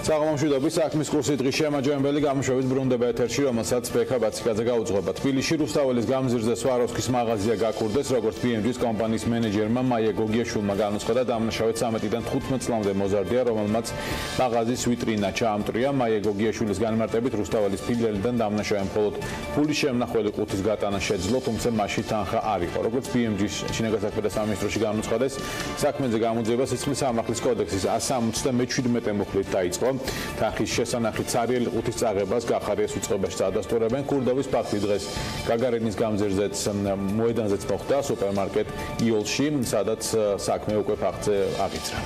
საღამომშვიდობის საქმის კურსი დღის შემაჯამებელი გამოშვებით ბრუნდება ეთერში, რომელსაც ბექა ბაციკაძე გაუძღვება. თბილისში რუსთაველის გამზირზე სვაროვსკის მაღაზია გაქურდეს, როგორც BMG-ის კომპანიის მენეჯერმა მაია გოგიაშვილმა განუცხადა, დამნაშავედ 13-დან 15 წლამდე მოზარდია, რომელმაც მაღაზიის ვიტრინა ჩაამტრია. მაია გოგიაშვილის განმარტებით რუსთაველის ფილიალიდან დამნაშავემ მხოლოდ ფულის შემნახველი ყუთის გატანა შეძლო, თუმცა მასში თანხა არ იყო. როგორც BMG-ის შინაგან საქმეთა სამინისტროში განუცხადეს, საქმეზე გამოძიება სისხლის სამართლის კოდექსის 177 მუხლით დაიწყო. თანხის შესანახით ცარიელი ყუთის წაღებას გახარიეს უწყებაში წადასტურებენ. ქურდობის ფაქტი დღეს გაგარინის გამზირზეც მოედანზეც მოხდა სუპერმარკეტ იოლში, სადაც საქმე უკვე ფაქტზე აღიძრა.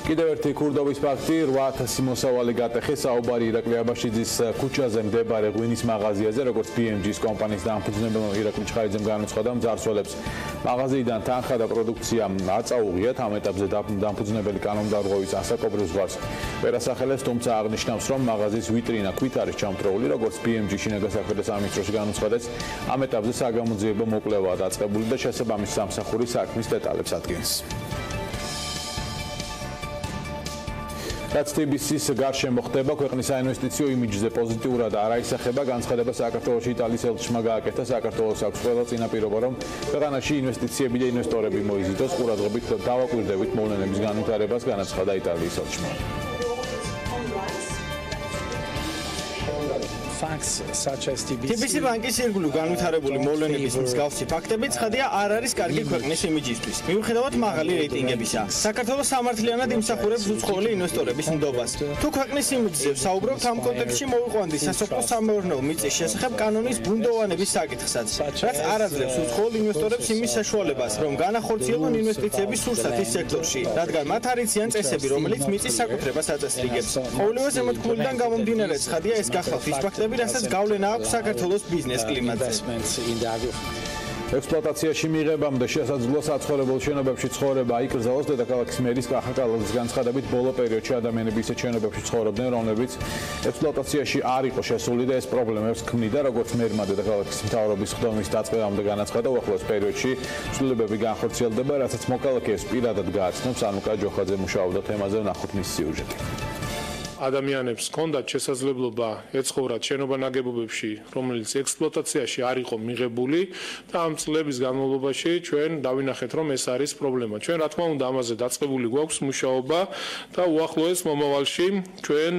კიდევ ერთი ქურდობის ფაქტი 8000 მოსავალი გატეხეს საუბარი ირაკლი აბაშიძის ქუჩაზე მდებარე ღვინის მაღაზიაზე, როგორც BMG-ის კომპანიის დამფუძნებელმა ირაკლი ჩხარიძემ განუცხადა, მძარცველებს მაღაზიიდან თანხა და პროდუქცია აწაუღიათ. ამ ეტაპზე დამფუძნებელი კანონმდებლობის ასაკობრივ ზღვარს ვერ ასახელებს, თუმცა აღნიშნავს, რომ მაღაზიის ვიტრინა ქვით არის ჩამწრეული, როგორც BMG შინაგან საქმეთა სამინისტროში განუცხადეს. ამ ეტაპზე საგამოძიებო მოკვლევაა დაწყებული და შესაბამის სამსახური საქმის დეტალებს ადგენს. რაც TBC-ის გარშემო ხდება, ქვეყნის საინვესტიციო იმიჯზე პოზიტიურად არ აისახება. განცხადება საქართველოში იტალიის ელჩმა გააკეთა. საქართველოს აქვს ყველა წინაპირობა, რომ ქვეყანაში ინვესტიციები და ინვესტორები მოიზიდოს. ყურადღებით დავაკვირდებით მოვლენების განვითარებას, განაცხადა იტალიის ელჩმა. TBC ბანკის ირგვლივ განვითარებული მოვლენების მსგავსი ფაქტები ცხადია არ არის კარგი ქვეყნის იმიჯისთვის. მიუხედავად მაღალი რეიტინგებისა, საქართველოს სამართლიანად იმსახურებს უცხოელი ინვესტორების ნდობას. თუ ქვეყნის იმიჯზე ვსაუბრობთ, ამ კონტექსტში მოვიყვანდი სასოფლო-სამეურნეო მიწის შესახებ კანონის ბუნდოვანების საკითხსაც, რაც არ აძლევს უცხოელ ინვესტორებს იმის საშუალებას, რომ განახორციელონ ინვესტიციები სურსათის სექტორში, რადგან მათ არ იციან წესები, რომელიც მიწის საკუთრებას აწესრიგებს. ყოველივე ზემოთქმულიდან გამომდინარე, ცხადია ეს გახლავთ ის ფაქტები, რასაც გავლენა აქვს საქართველოს ბიზნეს კლიმატზე. ექსპლუატაციაში მიღებამდე შესაძლოა საცხოვრებელ შენობებში ცხოვრება აიკრძალოს. დედაქალაქის მერის კახა კალაძის განცხადებით, ბოლო პერიოდში ადამიანები ისეთ შენობებში ცხოვრობდნენ, რომლებიც ექსპლუატაციაში არ იყო შესული და ეს პრობლემებს ქმნიდა. როგორც მერმა დედაქალაქის მთავრობის ხდომის დაწყებამდე განაცხადა, უახლოეს პერიოდში ცვლილებები განხორციელდება, რასაც მოქალაქეებს პირადად გააცნობს. ანუკა ჯოხაძე მუშაობდა თემაზე, ვნახოთ მის სიუჟეტი. ადამიანებს ჰქონდათ შესაძლებლობა ეცხოვრათ შენობა-ნაგებობებში, რომელიც ექსპლუატაციაში არ იყო მიღებული და ამ წლების განმავლობაში ჩვენ დავინახეთ, რომ ეს არის პრობლემა. ჩვენ რა თქმა უნდა ამაზე დაწყებული გვაქვს მუშაობა და უახლოეს მომავალში ჩვენ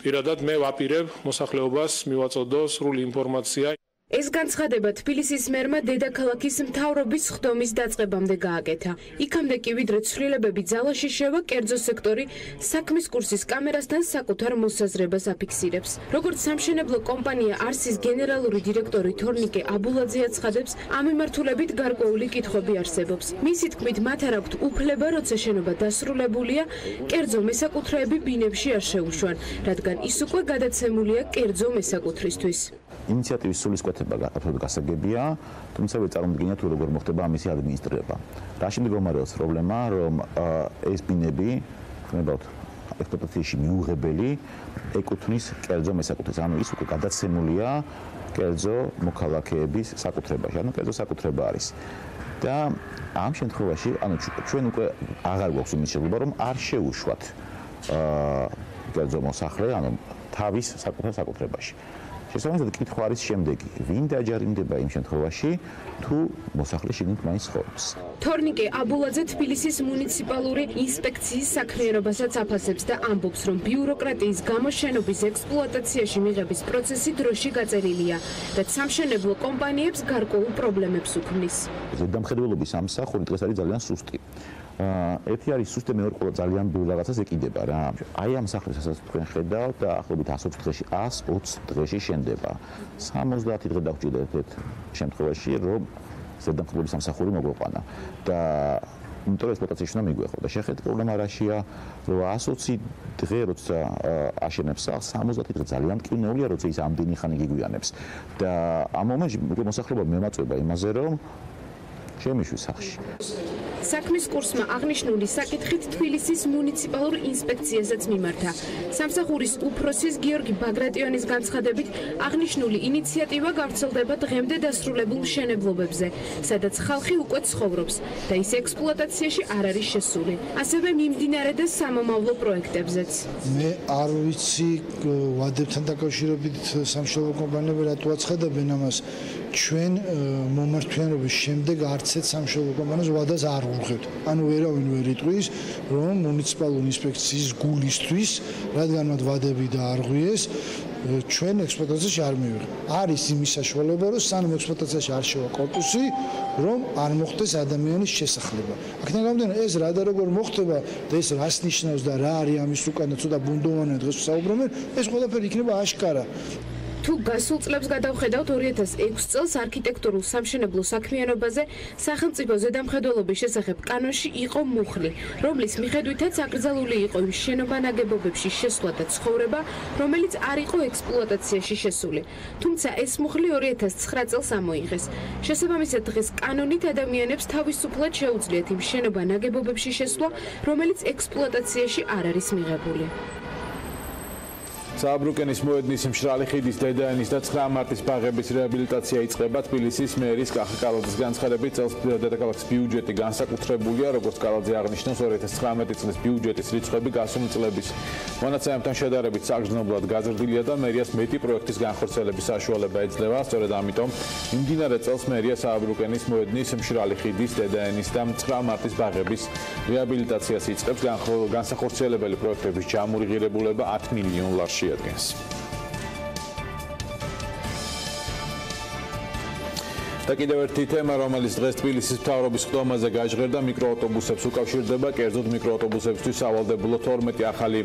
პირადად მე ვაპირებ მოსახლეობას მივაწოდო სრული ინფორმაცია. ეს განცხადება თბილისის მერმა დედაქალაქის მთავრობის ხდომის დაწყებამდე გააკეთა. იქამდე კი ვიდრე ცვლილებები ძალაში შევა, კერძო სექტორი საქმის კურსის კამერასთან საკუთარ მოსაზრებას აფიქსირებს. როგორც სამშენებლო კომპანია არსის გენერალური დირექტორი თორნიკე აბულაძე აცხადებს, ამ მიმართულებით გარკვეული კითხვები არსებობს. მისი თქმით, მათ არ აქვთ უფლება, როცა შენობა დასრულებულია, კერძო მესაკუთრეები ბინებში არ შეუშვან, რადგან ის უკვე გადაცემულია კერძო მესაკუთრისთვის. ინიციატივის სულისკვეთება absolუტურად გასაგებია, თუმცა ვერ წარმოვიდგინოთ თუ როგორ მოხდება ამისი ადმინისტრირება. რაში მდგომარეობს პრობლემა, რომ ეს ბინები, ხმებათ ექსპლუატაციაში მიუღებელი, ეკუთვნის კერძო მესაკუთრეს. ანუ ის უკვე გადაცემულია კერძო მოქალაქეების საკუთრებაში, ანუ კერძო საკუთრება არის. და ამ შემთხვევაში, ანუ ჩვენ უკვე აღარ გვაქვს იმის შეძლება, რომ არ შეუშვათ კერძო მოსახლე, ანუ თავის საკუთრებაში. შესაბამისად კითხვა არის შემდეგი: ვინ დაჯარიმდება იმ შემთხვევაში, თუ მოსახლე შიგნით მაინც ცხოვრობს? თორნიკე აბულაძე თბილისის მუნიციპალური ინსპექციის საქმიანობასაც აფასებს და ამბობს, რომ ბიუროკრატიის გამო შენობის ექსპლუატაციაში მიღების პროცესი დროში გაწერილია, რაც სამშენებლო კომპანიებს გარკვეულ პრობლემებს უქმნის. ზედამხედველობის სამსახური დღეს არის ძალიან სუსტი. ერთი არის სუსტი, მეორე ყველა ძალიან ბევრ რაღაცას ეკიდება რა. აი ამ სახლს ასაც თქვენ ხედავთ და ახლობით 120 დღეში 120 დღეში შენდება. 70 დღე დაგვჭირდა ერთ შემთხვევაში, რომ ზედამხედველობის სამსახური მოგვეყვანა და იმიტომ რომ ექსპლუატაციაში უნდა მიგვეხო და შეხედეთ პრობლემა რაშია, რომ 120 დღე როცა აშენებს სახლს, 70 დღე ძალიან ტკივნეულია, როცა ის ამდენი ხანი გიგვიანებს და ამ მომენტში მოსახლეობა მემაწვება იმაზე, რომ შემიშვის სახლში. საქმის კურსმა აღნიშნული საკითხით თბილისის მუნიციპალურ ინსპექციასაც მიმართა. სამსახურის უფროსის გიორგი ბაგრატიონის განცხადებით აღნიშნული ინიციატივა გავრცელდება დღემდე დასრულებულ მშენებლობებზე, სადაც ხალხი უკვე ცხოვრობს და ის ექსპლუატაციაში არ არის შესული. ასევე მიმდინარე და სამომავლო პროექტებზეც. მე არ ვიცი ვადებთან დაკავშირებით სამშობლო კომპანიები რატო აცხადებენ ამას. ჩვენ მომართვიანობის შემდეგ არც ერთ სამშობლო კომპანიას ვადას არ ვუხევთ. ანუ ვერავინ ვერ იტყვის, რომ მუნიციპალური ინსპექციის გულისთვის, რადგან მათ ვადები დაარღვიეს, ჩვენ ექსპლუატაციაში არ მივიღეთ. არის იმის საშუალება, რომ სანამ ექსპლუატაციაში არ შევა კორპუსი, რომ არ მოხდეს ადამიანის შესახლება. აქედან გამომდინარე, ეს რა და როგორ მოხდება და ეს რას ნიშნავს და რა არის ამის უკანა ცოტა ბუნდოვანი დღეს ვსაუბრობენ, ეს ყველაფერი იქნება აშკარა. თუ გასულ წლებს გადავხედავთ 2006 წელს არქიტექტურულ სამშენებლო საქმიანობაზე სახელმწიფო ზედამხედველობის შესახებ კანონში იყო მუხლი, რომლის მიხედვითაც აკრძალული იყო იმ შენობა-ნაგებობებში შესვლა და ცხოვრება, რომელიც არ იყო ექსპლუატაციაში შესული. თუმცა ეს მუხლი 2009 წელს ამოიღეს. შესაბამისად დღეს კანონით ადამიანებს თავისუფლად შეუძლიათ იმ შენობა-ნაგებობებში შესვლა, რომელიც ექსპლუატაციაში არ არის მიღებული. სააბრუკენის მოედნის მშრალი ხიდის დედაენის და 9 მარტის ბაღების რეაბილიტაცია იწყება. თბილისის მერის კახა კალაძის განცხადებით, წელს დედაქალაქის ბიუჯეტი განსაკუთრებულია, როგორც კალაძე აღნიშნავს, 2019 წლის ბიუჯეტის რიცხვები გასული წლების მონაცემებთან შედარებით საგრძნობლად გაზრდილია და მერიას მეტი პროექტის განხორციელების საშუალება ეძლევა. სწორედ ამიტომ მიმდინარე წელს მერია სააბრუკენის მოედნის მშრალი ხიდის დედაენის და 9 მარტის ბაღების რეაბილიტაციას იწყებს. განსახორციელებელი პროექტების ჯამური ღირებულება 10 მილიონ ლარში ადგენს. და კიდევ ერთი თემა, რომელიც დღეს თბილისის მთავრობის ხდომაზე გაჟღერდა, მიკროავტობუსებს უკავშირდება. კერძოდ მიკროავტობუსებისთვის სავალდებულო 12 ახალი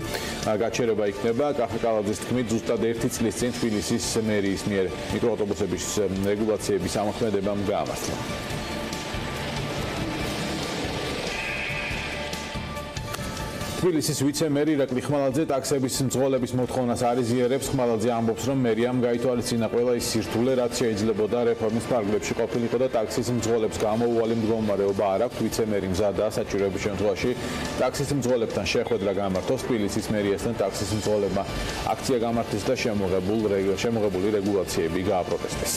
გაჩერება იქნება. კახა კალაძის თქმით, ზუსტად 1 წლის წინ თბილისის მერიის მიერ მიკროავტობუსების რეგულაციების ამოქმედებამ გაამართლა. თბილისის ვიცე-მერი ირაკლი ხმალაძე ტაქსების მძღოლების მოთხოვნას არიზიერებს. ხმალაძე ამბობს, რომ მერიამ გაითვალისწინა ყველა ის სირთულე, რაც შეიძლებოდა რეფორმის ფარგლებში ყოფილიყო და ტაქსის მძღოლებს გამოუვალი მდგომარეობა არ აქვს. ვიცე-მერი მზადაა საჭიროების შემთხვევაში ტაქსის მძღოლებთან შეხვედრა გამართოს. თბილისის მერიასთან ტაქსის მძღოლებმა აქცია გამართეს და შემოღებული რეგულაციები გააპროტესტეს.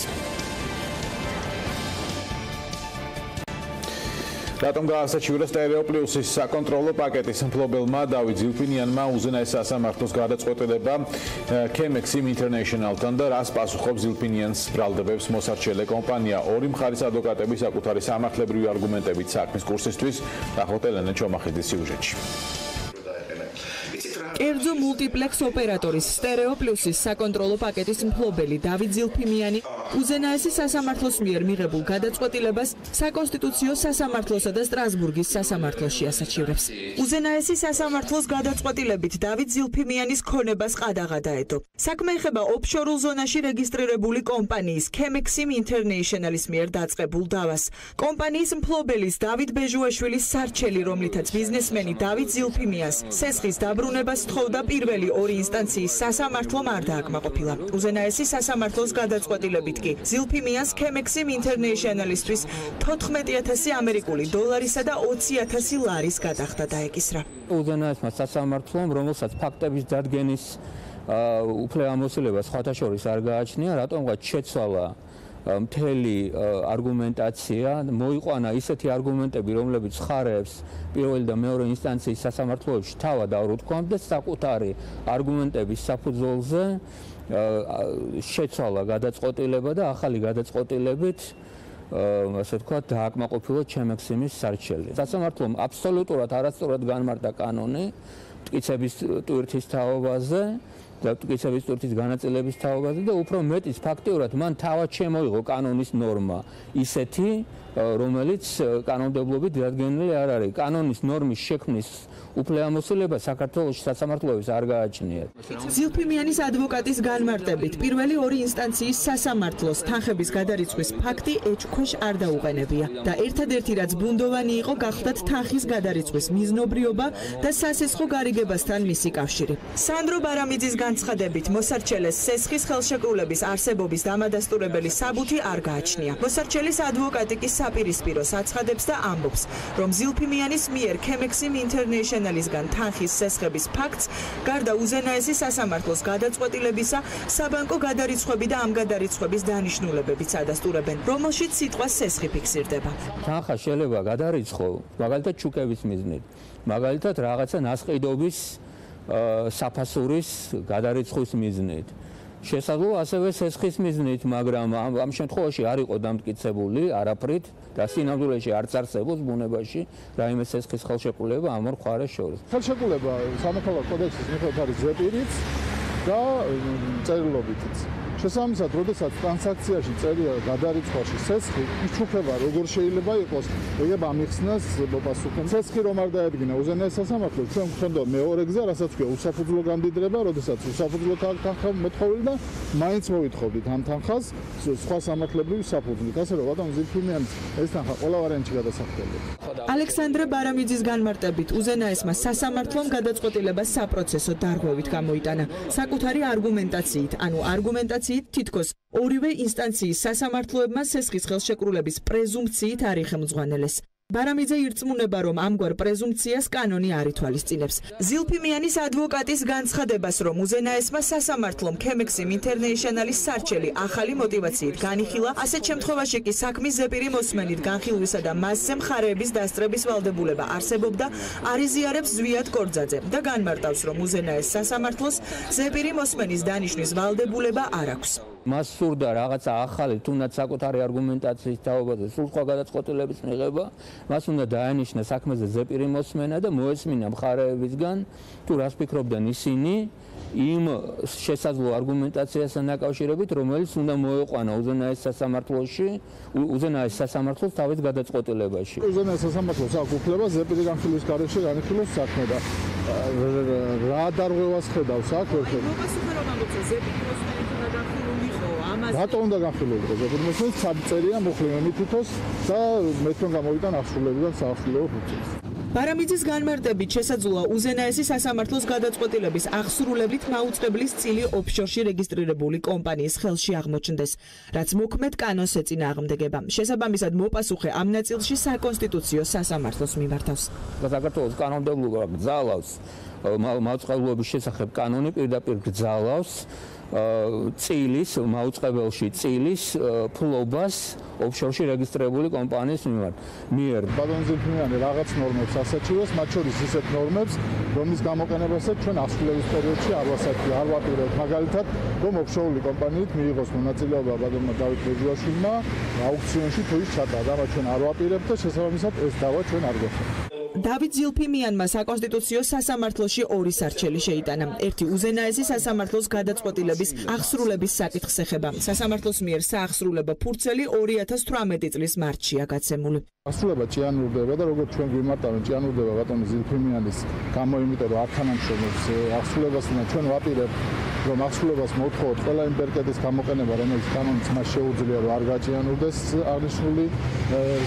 რატომ გაასაჩივრა სტერეო პლუსის საკონტროლო პაკეტის მფლობელმა დავით ზილფინიანმა უზენაეს სასამართლოს გადაწყვეტილება Chemexim International-თან და რას პასუხობს ზილფინიანს ბრალდებებს მოსარჩელე კომპანია. ორი მხარის ადვოკატები საკუთარი სამართლებრივი არგუმენტებით საქმის კურსისთვის დაახოთ ელენე ჩომახიძის სიუჟეტში. კერძო მულტიპლექს ოპერატორის სტერეო პლუსის საკონტროლო პაკეტის მფლობელი დავით ზილფინიანი უზენაესი სასამართლოს მიერ მიღებულ გადაწყვეტილებას საკონსტიტუციო სასამართლოსა და სტრასბურგის სასამართლოში ასაჩივრებს. უზენაესი სასამართლოს გადაწყვეტილებით დავით ზილფინიანის ქონებას ყადაღა დაედო. საქმე ეხება ოფშორულ ზონაში რეგისტრირებული კომპანიის Chemexim International-ის მიერ დაწყებულ დავას. კომპანიის მფლობელის დავით ბეჟუაშვილის სარჩელი, რომლითაც ბიზნესმენი დავით ზილფინიანს სესხის დაბრუნებას თხოვდა პირველი ორი ინსტანციის სასამართლომ არ დააკმაყოფილა. უზენაესი სასამართლოს გადაწყვეტილებით კი ზილფინიანს Chemexim International-ისთვის 14,000 ამერიკული დოლარისა და 20,000 ლარის გადახდა დაეკისრა. უზენაესმა სასამართლომ, რომელსაც ფაქტების დადგენის უფლებამოსილება სხვათა შორის არ გააჩნია, რატომღაც შეცვალა მთელი არგუმენტაცია, მოიყვანა ისეთი არგუმენტები, რომლებიც ხარებს პირველი და მეორე ინსტანციის სასამართლოებში თავად არ უთქვამს და საკუთარი არგუმენტების საფუძველზე შეცვალა გადაწყვეტილება და ახალი გადაწყვეტილებით ასე ვთქვათ, დააკმაყოფილა Chemexim-ის სარჩელი. სასამართლომ აბსოლუტურად არასწორად განმარტა კანონი მტკიცების ტვირთის თაობაზე და მტკიცების ტვირთის განაწილების თაობაზე და უფრო მეტიც ფაქტიურად მან თავად შემოიღო კანონის ნორმა ისეთი, რომელიც კანონმდებლობით დადგენილი არ არის. კანონის ნორმის შექმნის უფლებამოსილება საქართველოს სასამართლოებს არ გააჩნიათ. ზილფინიანის ადვოკატის განმარტებით, პირველი ორი ინსტანციის სასამართლოს თანხების გადარიცხვის ფაქტი ეჭქვეშ არ დაუყენებია და ერთადერთი რაც ბუნდოვანი იყო, გახლდათ თანხის გადარიცხვის მიზნობრიობა და სასესხო გარიგებასთან მისი კავშირი. სანდრო ბარამიძის განცხადებით მოსარჩელეს სესხის ხელშეკრულების არსებობის დამადასტურებელი საბუთი არ გააჩნია. მოსარჩელის ადვოკატი კი საპირისპიროს აცხადებს და ამბობს, რომ ზილფიმიანის მიერ Chemexim International-ისგან თანხის სესხების ფაქტს გარდა უზენაესი სასამართლოს გადაწყვეტილებისა, საბანკო გადარიცხვები და ამ გადარიცხვების დანიშნულებებიც ადასტურებენ, რომელშიც სიტყვა სესხი ფიქსირდება. თანხა შეიძლება გადარიცხო, მაგალითად ჩუქების მიზნით, მაგალითად რაღაცა ნასყიდობის საფასურის გადარიცხვის მიზნით. შესაძლოა ასევე სესხის მიზნით, მაგრამ ამ შემთხვევაში არ იყო დამტკიცებული არაფრით და სინამდვილეში არ წარსებობს ბუნებაში რაიმე სესხის ხელშეკრულება ამ ორ მხარეს შორის. ხელშეკრულება სამოქალაქო კოდექსის მიხედვით არის ზეპირიც და წერილობითიც. შესაბამისად, როდესაც ტრანზაქციაში წერია გადარიცხვაში სესხი, ის ჩუქება როგორ შეიძლება იყოს, ეგ ამიხსნას მოპასუხე. სესხი რომ არ დაედგინა უზენაეს სასამართლოს, ჩვენ გვქონდა მეორე გზა, რასაც ქვია უსაფუძვლო გამდიდრება, როდესაც უსაფუძვლო თანხა მოთხოვილი და მაინც მოვითხოვდით ამ თანხას სხვა სამართლებრივი საფუძვლით. ასე რომ ბატონ ზილფიმიანის ეს თანხა ყველა ვარიანტში გადასახდელია. ალექსანდრე ბარამიძის განმარტებით უზენაესმა სასამართლომ გადაწყვეტილება საპროცესო დარღვევით გამოიტანა საკუთარი არგუმენტაციით, ანუ არგუმენტაციით თითქოს ორივე ინსტანციის სასამართლოებმა სესხის ხელშეკრულების პრეზუმპციით არ იხელმძღვანელეს. ბარამიძე ირწმუნება, რომ ამგვარ პრეზუმპციას კანონი არ ითვალისწინებს. ზილფიმიანის ადვოკატის განცხადებას, რომ უზენაესმა სასამართლომ Chemexim International-ის სარჩელი ახალი მოტივაციით განიხილა, ასეთ შემთხვევაში კი საქმის ზეპირი მოსმენით განხილვისა და მასზე მხარეების დასწრების ვალდებულება არსებობდა, არ იზიარებს ზვიად კორძაძე და განმარტავს, რომ უზენაეს სასამართლოს ზეპირი მოსმენის დანიშვნის ვალდებულება არ აქვს. მას სურდა რაღაცა ახალი, თუნდაც საკუთარი არგუმენტაციის თაობაზე სულ სხვა გადაწყვეტილების მიღება, მას უნდა დაენიშნა საქმეზე ზეპირი მოსმენა და მოესმინა მხარეებისგან, თუ რას ფიქრობდნენ ისინი იმ შესაძლო არგუმენტაციასთან დაკავშირებით, რომელიც უნდა მოეყვანა უზენაეს სასამართლოს თავის გადაწყვეტილებაში. უზენაეს სასამართლოს აქვს უფლება ზეპირი განხილვის გარეშე განიხილოს საქმე და რა დარღვევას ხედავს აქ ერთ-ერთ. რატომ უნდა განხილულიყო ზეპირი მოსმენით? საწერია მოხლენა მითითოს და მე თქვენ გამოვიტან აღსრულებიდან საახსრულებო ფუნქციას. ბარამიძის განმარტებით შესაძლოა უზენაესი სასამართლოს გადაწყვეტილების აღსრულებით მაუწყებლის წილი ოფშორში რეგისტრირებული კომპანიის ხელში აღმოჩნდეს, რაც მოქმედ კანონს ეწინააღმდეგება. შესაბამისად, მოპასუხე ამ ნაწილში საკონსტიტუციო სასამართლოს მიმართავს. საქართველოს კანონმდებლობა გძალავს მაუწყებლობის შესახებ კანონი პირდაპირ გძალავს წილის მაუწყებელში წილის ფლობას ოფშორში რეგისტრირებული კომპანიის მიერ. ბატონ ზილფიმიანი რაღაც ნორმებს ასაჩივებს, მათ შორის ისეთ ნორმებს, რომლის გამოყენებასაც ჩვენ აღსრულების პერიოდში არ ვაპირებთ. მაგალითად, რომ ოფშორული კომპანიით მიიღოს მონაწილეობა ბატონმა დავით მეჯუაშვილმა აუქციონში თუ ის ჩატარდა, მაგრამ ჩვენ არ ვაპირებთ და შესაბამისად ეს დავა ჩვენ არ გვეხმარება. დავით ზილფიმიანმა საკონსტიტუციო სასამართლოში ორი სარჩელი შეიტანა. ერთი უზენაესი სასამართლოს გადაწყვეტილების აღსრულების საკითხს ეხება. სასამართლოს მიერ საახსრულებო ფურცელი 2018 წლის მარტშია გაცემული. აღსრულება ჭიანურდება და როგორც ჩვენ გვიმარტავენ, ჭიანურდება ბატონ ზილფიმიანის გამო, იმიტომ რომ არ თანამშრომლობს აღსრულებას და ჩვენ ვაპირებთ, რომ აღსრულებას მოვთხოვოთ ყველა იმ ბერკეტის გამოყენება, რომელიც კანონიც მას შეუძლია, რომ არ გაჭიანურდეს აღნიშნული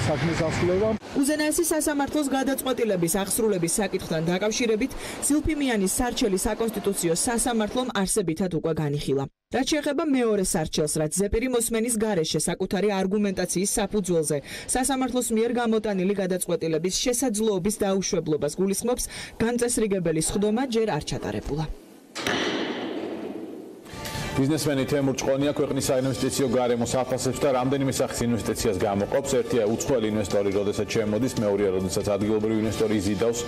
საქმის აღსრულება. უზენაესი სასამართლოს გადაწყვეტილების აღსრულების საკითხთან დაკავშირებით ზილფიმიანის სარჩელი საკონსტიტუციო სასამართლომ არსებითად უკვე განიხილა. რაც შეეხება მეორე სარჩელს, რაც ზეპირი მოსმენის გარეშე საკუთარი არგუმენტაციის საფუძველზე სასამართლოს მიერ გამოტანილი გადაწყვეტილების შესაძლოობის დაუშვებლობას გულისხმობს, განწესრიგებელი სხდომა ჯერ არ ჩატარებულა. ბიზნესმენი თემურ ჭყონია ქვეყნის საინვესტიციო გარემოს აფასებს და რამდენიმე სახის ინვესტიციას გამოყოფს. ერთია უცხოელი ინვესტორი, როდესაც შემოდის, მეორეა, როდესაც ადგილობრივი ინვესტორი იზიდავს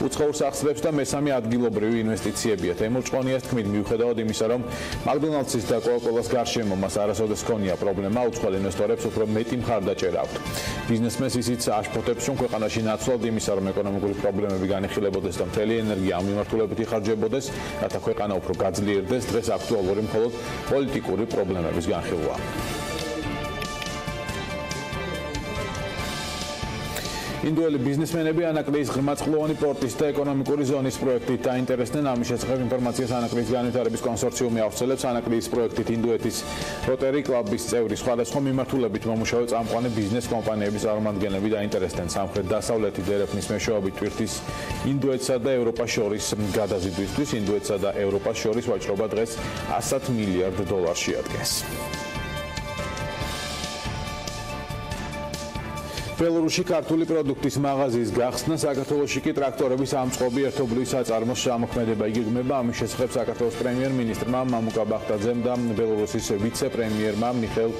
უცხოურ სახსრებს და მესამე ადგილობრივი ინვესტიციებია. თემურ ჭყონიას თქმით, მიუხედავად იმისა, რომ მაკდონალდსის და კოკაკოლას გარშემო მას არასოდეს ჰქონია პრობლემა, უცხოელ ინვესტორებს უფრო მეტი მხარდაჭერა აქვთ. ბიზნესმენს ისიც აშფოთებს, რომ ქვეყანაში ნაცვლად იმისა, რომ ეკონომიკური პრობლემები განიხილებოდეს და მთელი ენერგია ამ მიმართულებით იხარჯებოდეს, რათა ქვეყანა უფრო გაძლიერდეს, დღეს აქტუალური მხოლოდ პოლიტიკური პრობლემების განხილვა. ინდოელი ბიზნესმენები ანაკლიის ღრმაწყლოვანი პორტის და ეკონომიკური ზონის პროექტით დაინტერესდნენ. ამის შესახებ ინფორმაციას ანაკლიის განვითარების კონსორციუმი ავრცელებს. ანაკლიის პროექტით ინდოეთის როტერი კლუბის წევრი სხვადასხვა მიმართულებით მომუშავე წამყვანი ბიზნეს კომპანიების წარმომადგენლები დაინტერესდნენ. სამხრეთ-დასავლეთით ერეფნის მეშვეობით ტვირთის ინდოეთსა და ევროპას შორის გადაზიდვისთვის. ინდოეთსა და ევროპას შორის ვაჭრობა დღეს 100 მილიარდ დოლარს შეადგენს. ბელორუსში ქართული პროდუქტის მაღაზიის გახსნა, საქართველოში კი ტრაქტორების ამწყობი ერთობლივი საწარმოს შემოქმედება იგეგმება. ამის შესახებ საქართველოს პრემიერ-მინისტრმა მამუკა ბახტაძემ და ბელორუსის ვიცე-პრემიერმა მიხეილ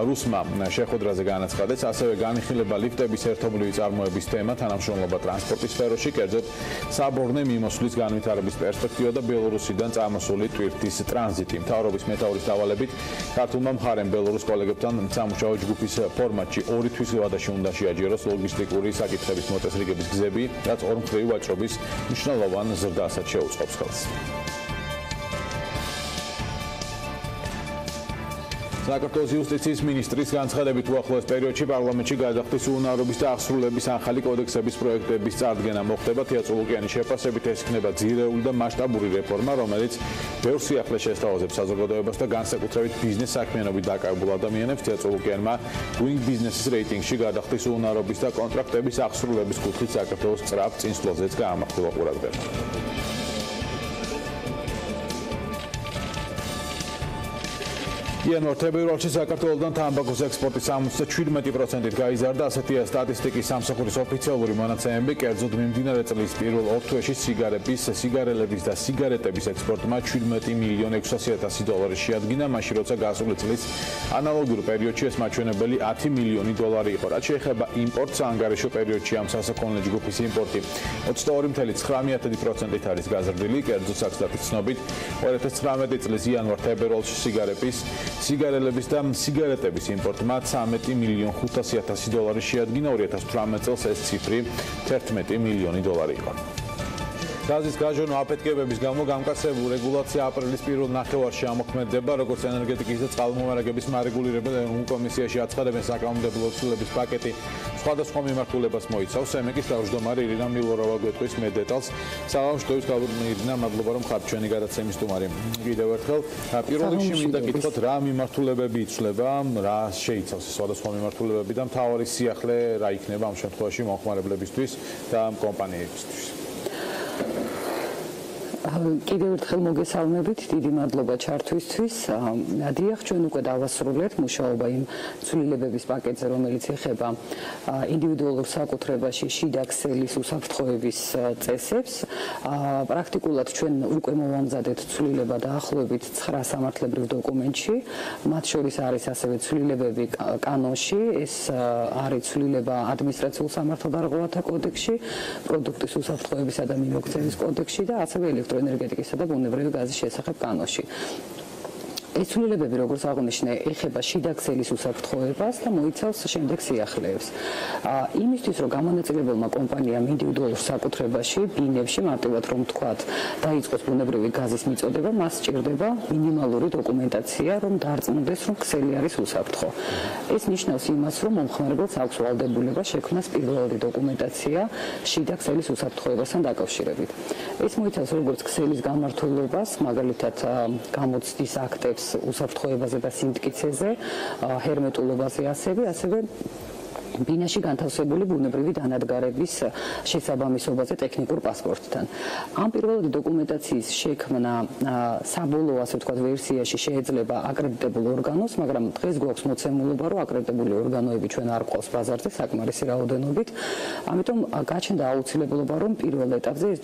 რუსმა შეხვედრაზე განაცხადეს. ასევე განიხილება ლიფტების ერთობლივი წარმოების თემა, თანამშრომლობა ტრანსპორტის სფეროში, კერძოდ საბორნე მიმოსვლის განვითარების პერსპექტივა და ბელორუსიდან წამოსული ტვირთის ტრანზიტი. მთავრობის მეთაურის დავალებით ქართულმა მხარემ ბელორუს კოლეგებთან სამუშაო ჯგუფის ფორმატში 2 თვის ვადაში უნდა შეაჯეროს ლოგისტიკური საკითხების მოწესრიგების გზები, რაც ორმხრივი ვაჭრობის მნიშვნელოვან ზრდასაც შეუწყობს ხელს. საქართველოს იუსტიციის მინისტრის განცხადებით უახლოეს პერიოდში პარლამენტში გადახდის უუნარობის და აღსრულების ახალი კოდექსების პროექტების წარდგენა მოხდება. თეატრულუკიანის შეფასებით ეს იქნება ძირეული და მასშტაბური რეფორმა, რომელიც ბევრ სიახლეს შესთავაზებს საზოგადოებას და განსაკუთრებით ბიზნეს საქმიანობით დაკავებულ ადამიანებს. თეატრულუკიანმა Doing Business-ის რეიტინგში გადახდის უუნარობის და კონტრაქტების აღსრულების კუთხით საქართველოს სწრაფ წინსვლაზეც გაამახვილა ყურადღება. იანვარ-თებერვალში საქართველოდან თამბაქოს ექსპორტი 77%-ით გაიზარდა. ასეთია სტატისტიკის სამსახურის ოფიციალური მონაცემები. კერძოდ მიმდინარე წლის პირველ 2 თვეში სიგარელების და სიგარეტების ექსპორტმა 17 მილიონ 600 დოლარი შეადგინა, მაშინ როცა გასული წლის ანალოგურ პერიოდში ეს მაჩვენებელი 10 მილიონი დოლარი იყო. რაც შეეხება იმპორტს, ანგარიშო პერიოდში ამ სასაქონლე ჯგუფის იმპორტი 22.9%-ით არის გაზრდილი. კერძოდ სტატისტიკის ცნობით 2019 წლის იანვარ-თებერვალში სიგარელების და სიგარეტების იმპორტმა 13 მილიონ 500 დოლარი შეადგინა. 2018 წელს ეს ციფრი 11 მილიონი დოლარი იყო. გაზის გაჟონო აფეთქებების გამო გამკაცებულ რეგულაცია აპრილის პირველ ნახევარში ამოქმედება, როგორც ენერგეტიკის და წყალმომარაგების მარეგულირებელ კომისიაში აცხადებენ საკანონმდებლო ცვლილების პაკეტი სხვადასხვა მიმართულებას მოიცავს. სემეკის თავმჯდომარე ირინა მილოროვა გვეტყვის მე დეტალს. საღამოშტოვის გავლენით ირინა, მადლობა რომ ხართ ჩვენი გადაცემის სტუმარი. კიდევ ერთხელ პირველ რიგში მინდა გითხოთ რა მიმართულებები იცვლება, რა შეიცავს სხვადასხვა მიმართულებები და მთავარი სიახლე რა იქნება ამ შემთხვევაში მომხმარებლებისთვის და კომპანიებისთვის. კიდევ ერთხელ მოგესალმებით, დიდი მადლობა ჩართვისთვის. დიახ, ჩვენ უკვე დავასრულეთ მუშაობა იმ ცვლილებების პაკეტზე, რომელიც ეხება ინდივიდუალურ საკუთრებაში შიდა ქსელის უსაფრთხოების წესებს. პრაქტიკულად ჩვენ უკვე მოვამზადეთ ცვლილება დაახლოებით 9 სამართლებრივ დოკუმენტში. მათ შორის არის ასევე ცვლილებები კანონში, ეს არის ცვლილება ადმინისტრაციულ სამართალდარღვევათა კოდექსში, პროდუქტის უსაფრთხოებისა და მიმოქცევის კოდექსში და ასევე ელექტროენერგეტიკისა და ბუნებრივი გაზის შესახებ კანონში. ეს ცვლილებები, როგორც აღნიშნე, ეხება შიდა ქსელის უსაფრთხოებას და მოიცავს შემდეგ სიახლეებს. იმისთვის, რომ გამონაწილებელმა კომპანიამ ინდივიდუალურ საკუთრებაში, ბინებში, მარტივად რომ ვთქვათ, დაიწყოს ბუნებრივი გაზის მიწოდება, მას სჭირდება მინიმალური დოკუმენტაცია, რომ დარწმუნდეს, რომ ქსელი არის უსაფრთხო. ეს ნიშნავს იმას, რომ მომხმარებელს აქვს ვალდებულება შექმნას პირველადი დოკუმენტაცია შიდა ქსელის უსაფრთხოებასთან დაკავშირებით. ეს მოიცავს როგორც ქსელის გამართულებას, მაგალითად, გამოცდის აქტებს უსაფრთხოებაზე და სიმტკიცეზე, ჰერმეტულობაზე ასევე ბინაში განთავსებული ბუნებრივი დანადგარების შესაბამისობაზე ტექნიკურ პასპორტთან. ამ პირველადი დოკუმენტაციის შექმნა საბოლოო, ასე ვთქვათ, ვერსიაში შეიძლება აკრედიტებულ ორგანოს, მაგრამ დღეს გვაქვს მოცემულობა, რომ აკრედიტებული ორგანოები ჩვენ არ ყავს ბაზარზე საკმარისი რაოდენობით. ამიტომ გაჩნდა აუცილებლობა, რომ პირველ ეტაპზე ეს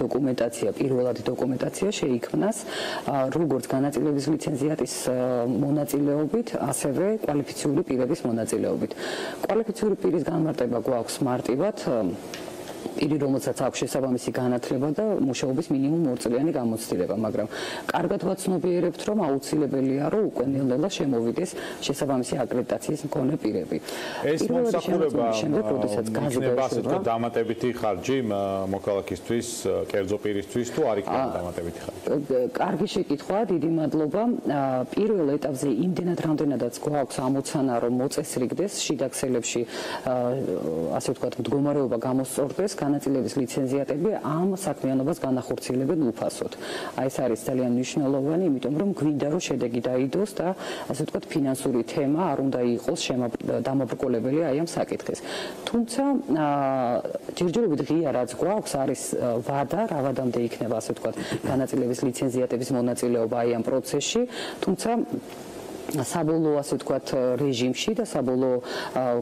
პირველადი დოკუმენტაცია შეიქმნას როგორც განაწილების ლიცენზიატის მონაწილეობით, ასევე კვალიფიციური პირების მონაწილეობით. კვალიფიციური პირის განმარტება გვაქვს მარტივად პირი, რომელსაც აქვს შესაბამისი განათლება და მუშაობის მინიმუმ 2 წლიანი გამოცდილება, მაგრამ კარგად ვაცნობიერებთ, რომ აუცილებელია, რომ უკვე ნელ-ნელა შემოვიდეს შესაბამისი აკრედიტაციის მქონე პირები. ეს მომსახურება იქნება ასე თქვა დამატებითი ხარჯი მოქალაქისთვის, კერძო პირისთვის თუ არ იქნება დამატებითი ხარჯი? კარგი შეკითხვაა, დიდი მადლობა. პირველ ეტაპზე იმდენად რამდენადაც გვაქვს ამოცანა, რომ მოწესრიგდეს შიდა ქსელებში ასე ვთქვათ მდგომარეობა გამოსწორდეს, განაწილების ლიცენზიატები ამ საქმიანობას განახორციელებენ უფასოდ. აი ეს არის ძალიან მნიშვნელოვანი, იმიტომ რომ გვინდა რომ შედეგი დაიდოს და ასე ვთქვათ ფინანსური თემა არ უნდა იყოს დამაბრკოლებელი აი ამ საკითხის. თუმცა ჯერჯერობით ღია რაც გვაქვს არის ვადა, რა ვადამდე იქნება ასე ვთქვათ განაწილების ლიცენზიატების მონაწილეობა აი ამ პროცესში, თუმცა საბოლოო ასე ვთქვათ რეჟიმში და საბოლოო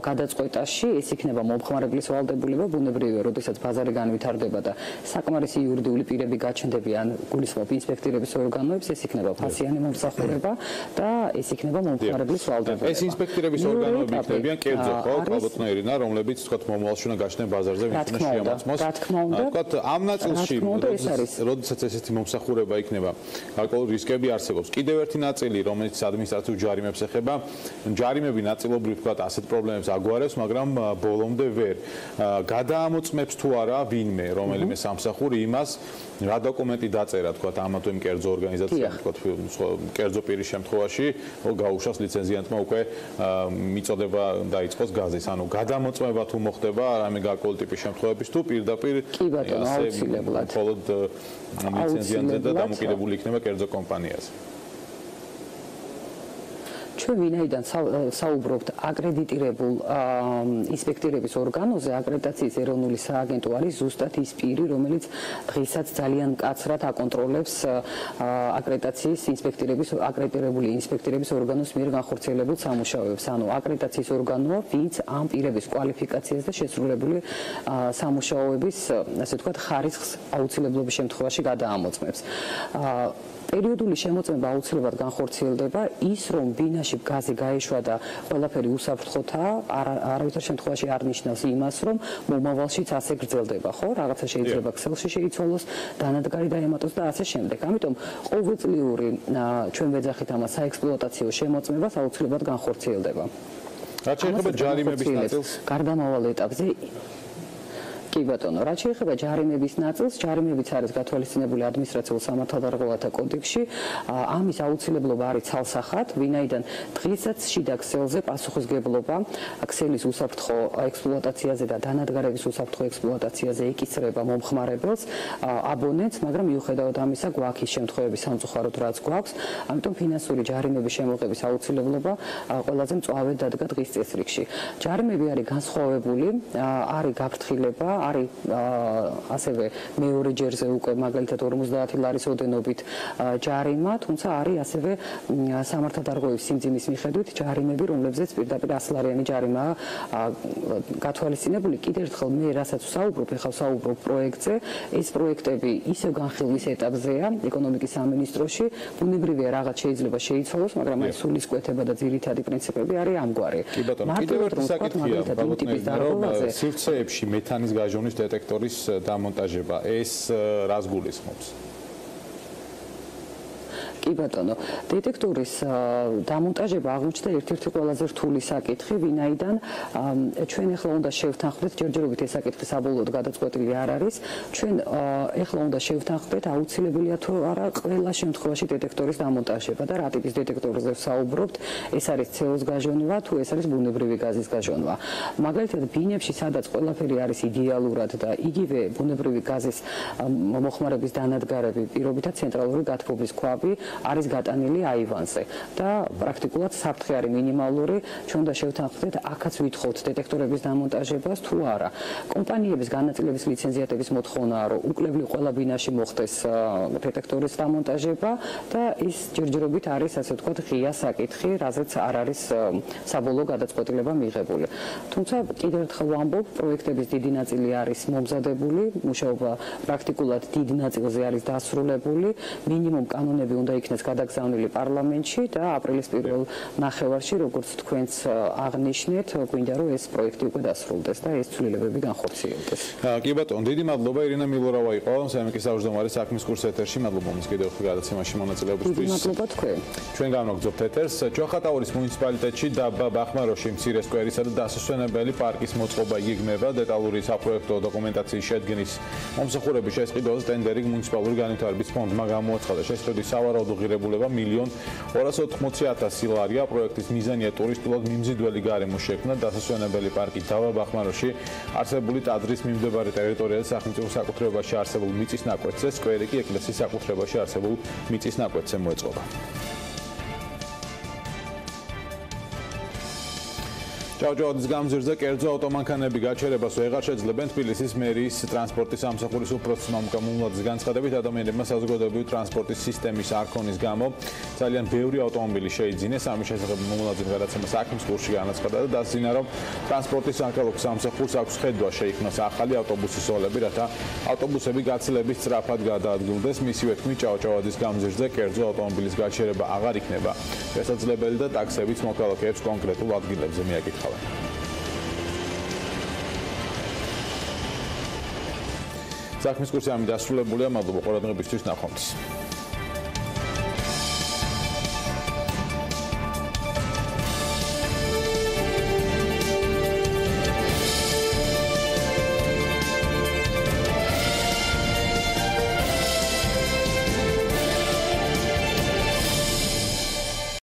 გადაწყვეტაში ეს იქნება მომხმარებლის ვალდებულება, ბუნებრივია, როდესაც ბაზარი განვითარდება და საკმარისი იურიდიული პირები გაჩნდებიან გულისხმობ ინსპექტირების ორგანოებს, ეს იქნება ფასიანი მომსახურება და ეს იქნება მომხმარებლის ვალდებულება. ეს ინსპექტირების ორგანოები იქნებიან კერძო ხო, ალბათნაირინა, რომლებიც ვთქვათ მომავალში უნდა გაჩნდნენ ბაზარზე, ვინც უნდა შეამოწმოს. ვთქვათ ამ ნაწილში, როდესაც ესეთი მომსახურება იქნება, გარკვეული რისკები არსებობს. კიდევ ერთი ნაწილი, რომელიც ადმინისტრაციულ ჯარიმებს ეხება, ჯარიმები ნაწილობრივ ვთქვათ ასეთ პრობლემებს აგვარებს, მაგრამ ბოლომდე ვერ გადაამოწმებს თუ არა ვინმე, რომელიმე სამსახური იმას, რა დოკუმენტი დაწერა ვთქვათ ამა თუ იმ კერძო ორგანიზაციამ, ვთქვათ კერძო პირის შემთხვევაში, გაუშვას ლიცენზიანტმა უკვე მიწოდება დაიწყოს გაზის, ანუ გადამოწმება თუ მოხდება რამე გარკვეული ტიპის შემთხვევების თუ პირდაპირ მხოლოდ ლიცენზიანტზე და დამოკიდებული იქნება კერძო კომპანიაზე. ჩვენ ვინაიდან საუბრობთ აკრედიტირებულ ინსპექტირების ორგანოზე, აკრედიტაციის ეროვნული სააგენტო არის ზუსტად ის პირი, რომელიც დღესაც ძალიან მკაცრად აკონტროლებს აკრედიტაციის აკრედიტირებული ინსპექტირების ორგანოს მიერ განხორციელებულ სამუშაოებს. ანუ აკრედიტაციის ორგანოა, ვინც ამ პირების კვალიფიკაციას და შესრულებული სამუშაოების, ასე ვთქვათ, ხარისხს აუცილებლობის შემთხვევაში გადაამოწმებს. პერიოდული შემოწმება აუცილებლად განხორციელდება ის, რომ ბინაში გაზი გაეშვა და ყველაფერი უსაფრთხოთაა, არავითარ შემთხვევაში არ ნიშნავს იმას, რომ მომავალშიც ასე გრძელდება, ხო? რაღაცა შეიძლება ქსელში შეიცვალოს, დანადგარი დაემატოს და ასე შემდეგ. ამიტომ ყოველწლიური ჩვენ ვეძახით ამას საექსპლუატაციო შემოწმებას აუცილებლად განხორციელდება. რაც შეეხება ჯარიმების ნაწილს, გარდამავალ ეტაპზე კი ბატონო, რაც შეეხება ჯარიმების ნაწილს, ჯარიმებიც არის გათვალისწინებული ადმინისტრაციულ სამართალდარღვევათა კოდექსში. ამის აუცილებლობა არის ცალსახად, ვინაიდან დღესაც შიდა ქსელზე პასუხისგებლობა ქსელის უსაფრთხო ექსპლუატაციაზე და დანადგარების უსაფრთხო ექსპლუატაციაზე ეკისრება მომხმარებელს, აბონენტს, მაგრამ მიუხედავად ამისა, გვაქვს ის შემთხვევები სამწუხაროდ რაც გვაქვს, ამიტომ ფინანსური ჯარიმების შემოღების აუცილებლობა ყველაზე მწვავედ დადგა დღის წესრიგში. ჯარიმები არის განსხვავებული, არის გაფრთხილება, არის ასევე მეორე ჯერზე უკვე მაგალითად 50 ლარის ოდენობით ჯარიმა, თუმცა არის ასევე სამართალდარღვევის სიმძიმის მიხედვით ჯარიმები, რომლებზეც პირდაპირ 100 ლარიანი ჯარიმაა გათვალისწინებული. კიდევ ერთხელ მე რასაც ვსაუბრობ, ეხლა ვსაუბრობ პროექტზე, ეს პროექტები ისევ განხილვის ეტაპზეა ეკონომიკის სამინისტროში, ბუნებრივია რაღაც შეიძლება შეიცვალოს, მაგრამ აი სულისკვეთება და ძირითადი პრინციპები არის ამგვარი. კიდევ ერთი საკითხია, ბალოტნაირინა, სივრცეებში მეთანის გაჟონის დეტექტორის დამონტაჟება, ეს რას გულისხმობს? კი ბატონო, დეტექტორის დამონტაჟება აღმოჩნდა ერთ-ერთი ყველაზე რთული საკითხი, ვინაიდან ჩვენ ახლა უნდა შევთანხმდეთ, ჯერჯერობით ეს საკითხი საბოლოოდ გადაწყვეტილი არ არის. ჩვენ ახლა უნდა შევთანხმდეთ, აუცილებელია თუ არა ყველა შემთხვევაში დეტექტორის დამონტაჟება და რა ტიპის დეტექტორზე ვსაუბრობთ, ეს არის CO-ს გაჟონვა, თუ ეს არის ბუნებრივი გაზის გაჟონვა. მაგალითად, ბინებში, სადაც ყველაფერი არის იდეალურად და იგივე ბუნებრივი გაზის მოხმარების დანადგარები, პირობითად ცენტრალური გათბობის ქვაბი არის გატანილი აივანზე და პრაქტიკულად საფრთხე არის მინიმალური, ჩვენ უნდა შევთანხმდეთ, აქაც ვითხოვთ დეტექტორების დამონტაჟებას თუ არა. კომპანიების განაწილების ლიცენზიატების მოთხოვნაა, რომ უკლებლი ყველა ბინაში მოხდეს დეტექტორის დამონტაჟება და ის ჯერჯერობით არის, ასე ვთქვათ, ღია საკითხი, რაზეც არ არის საბოლოო გადაწყვეტილება მიღებული. თუმცა კიდევ ერთხელ ვამბობ, პროექტების დიდი ნაწილი არის მომზადებული, მუშაობა პრაქტიკულად დიდ ნაწილზე არის დასრულებული, მინიმუმ კანონები უნდა იქნეს გადაგზავნილი პარლამენტში და აპრილის პირველ ნახევარში, როგორც თქვენც აღნიშნეთ, გვინდა რომ ეს პროექტი უკვე დასრულდეს და ეს ცვლილებები განხორციელდეს. კი ბატონო, დიდი მადლობა ირინა მილორავა იყო სამეფოს თავმჯდომარე საქმის კურს ეთერში. მადლობა მომის კიდევ ხელ გადაცემაში მონაწილეობისთვის. დიდი მადლობა თქვენ. ჩვენ განვაგრძობთ ეთერს. ჯოხატაურის მუნიციპალიტეტში დაბა ბახმაროში მცირე სკვერისა და დასასვენებელი პარკის მოწყობა იგეგმება. დეტალური საპროექტო დოკუმენტაციის შედგენის მომსახურების შესყიდვაზე ტენდერი მუნიციპალური განვითარების ფონდმა გამოაცხადა. შესყიდვის სავარაუდო ღირებულება 1.280.000 ლარია. პროექტის მიზანია ტურისტულად მიმზიდველი გარემო შექმნა. დასასვენებელი პარკი დაბა ბახმაროში არსებული ტაძრის მიმდებარე ტერიტორიაზე სახელმწიფო საკუთრებაში არსებულ მიწის ნაკვეთზე, სკვერი კი ეკლესიის საკუთრებაში არსებულ მიწის ნაკვეთზე მოეწყობა. ჭავჭავაძის გამზირზე კერძო ავტომანქანები გაჩერებას ვეღარ შეძლებენ. თბილისის მერიის ტრანსპორტის სამსახურის უფროსის მამუკა მუმლაძის განცხადებით, ადამიანებმა საზოგადოებრივი ტრანსპორტის სისტემის არქონის გამო ძალიან ბევრი ავტომობილი შეიძინეს. ამის შესახებ მუმლაძის გადაცემა საქმის კურსში განაცხადა და დასძინა, რომ ტრანსპორტის სამხელოფო სამსახურს აქვს ხედვა შეიქმნას ახალი ავტობუსის ზოლები, რათა ავტობუსები გაცილებით სწრაფად გადაადგილდეს. მისივე თქმით, ჭავჭავაძის გამზირზე კერძო ავტომობილის გაჩერება აღარ იქნება შესაძლებელი და ტაქსებიც მოქალაქეებს კონკრეტულ ადგილებზე მიაკითხავენ. საქმის კურსი ამით დასრულებულია. მადლობა ყურადღებისთვის, ნახვამდის.